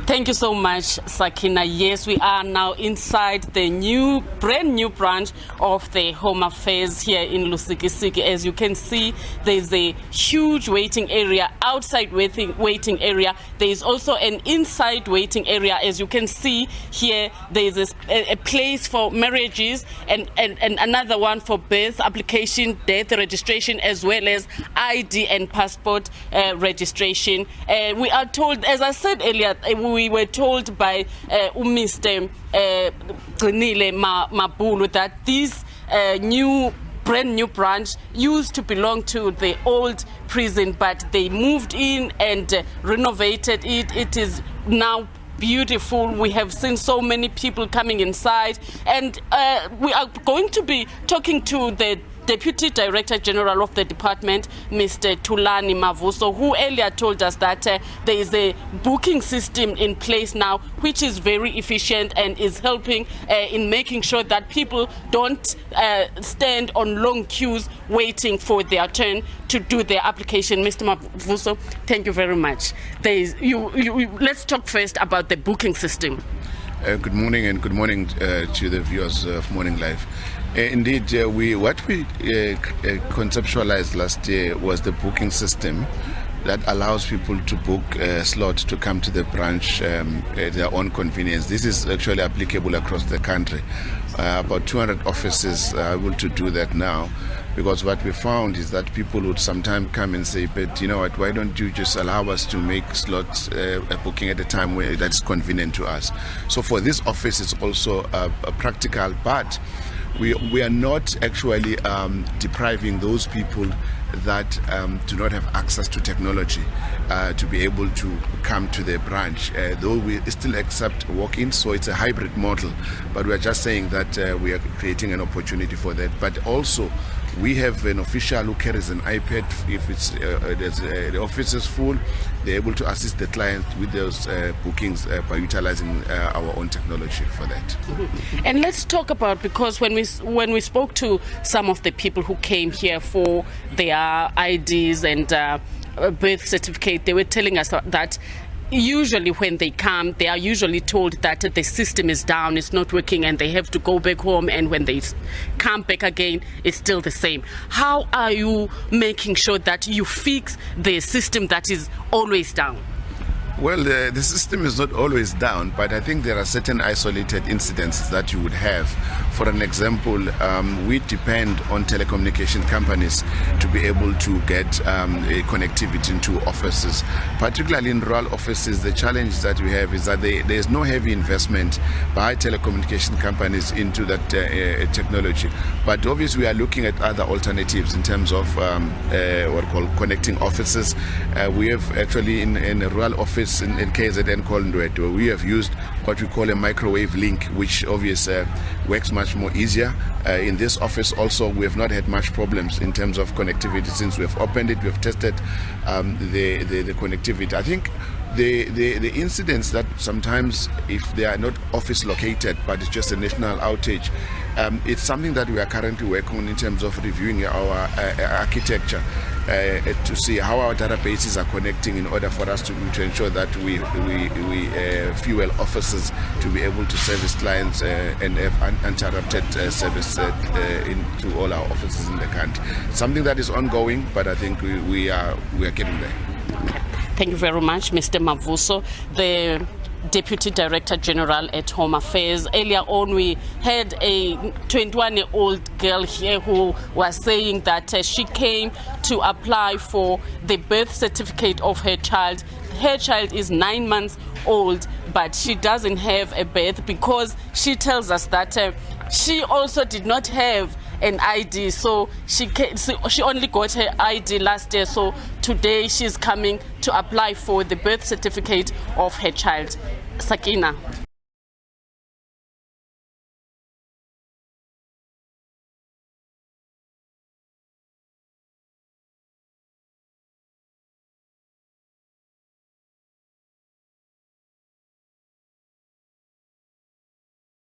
Thank you so much, Sakina. Yes, we are now inside the brand new branch of the Home Affairs here in Lusikisiki. As you can see, there's a huge waiting area, outside waiting area. There is also an inside waiting area. As you can see here, there is a place for marriages and another one for birth application, death registration, as well as ID and passport registration. We are told, as I said earlier, we were told by Mr. Mabulu that this brand new branch used to belong to the old prison, but they moved in and renovated it. It is now beautiful. We have seen so many people coming inside, and we are going to be talking to the Deputy Director General of the department, Mr. Thulani Mavuso, who earlier told us that there is a booking system in place now which is very efficient and is helping in making sure that people don't stand on long queues waiting for their turn to do their application. Mr. Mavuso, thank you very much. Let's talk first about the booking system. Good morning, and good morning to the viewers of Morning Live. Indeed, what we conceptualized last year was the booking system that allows people to book a slot to come to the branch at their own convenience. This is actually applicable across the country. About 200 offices are able to do that now, because what we found is that people would sometimes come and say, but you know what, why don't you just allow us to make slots booking at a time where that's convenient to us. So for this office, it's also practical, but we are not actually depriving those people that do not have access to technology to be able to come to the branch, though we still accept walk-ins, so it's a hybrid model, but we are just saying that we are creating an opportunity for that. But also we have an official who carries an iPad. If it's the office is full, they're able to assist the client with those bookings by utilizing our own technology for that. And let's talk about, because when we spoke to some of the people who came here for their IDs and birth certificate, they were telling us that usually when they come, they are usually told that the system is down, it's not working, and they have to go back home, and when they come back again, it's still the same. How are you making sure that you fix the system that is always down? Well, the system is not always down, but I think there are certain isolated incidents that you would have. For an example, we depend on telecommunication companies to be able to get a connectivity into offices. Particularly in rural offices, the challenge that we have is that there is no heavy investment by telecommunication companies into that technology. But obviously, we are looking at other alternatives in terms of what we call connecting offices. We have actually in a rural office in KZN Kolndwet, where we have used what we call a microwave link, which obviously works much more easier. In this office also, we have not had much problems in terms of connectivity since we have opened it. We have tested the connectivity. I think the incidents that sometimes, if they are not office located but it's just a national outage, it's something that we are currently working on in terms of reviewing our architecture to see how our databases are connecting in order for us to ensure that we fuel offices to be able to service clients and have uninterrupted service into all our offices in the country. Something that is ongoing, but I think we are getting there. Thank you very much, Mr. Mavuso, the Deputy Director General at Home Affairs. Earlier on, we had a 21-year-old girl here who was saying that she came to apply for the birth certificate of her child. Her child is 9 months old, but she doesn't have a birth, because she tells us that she also did not have an ID, so she only got her ID last year. So today she's coming to apply for the birth certificate of her child. Sakina.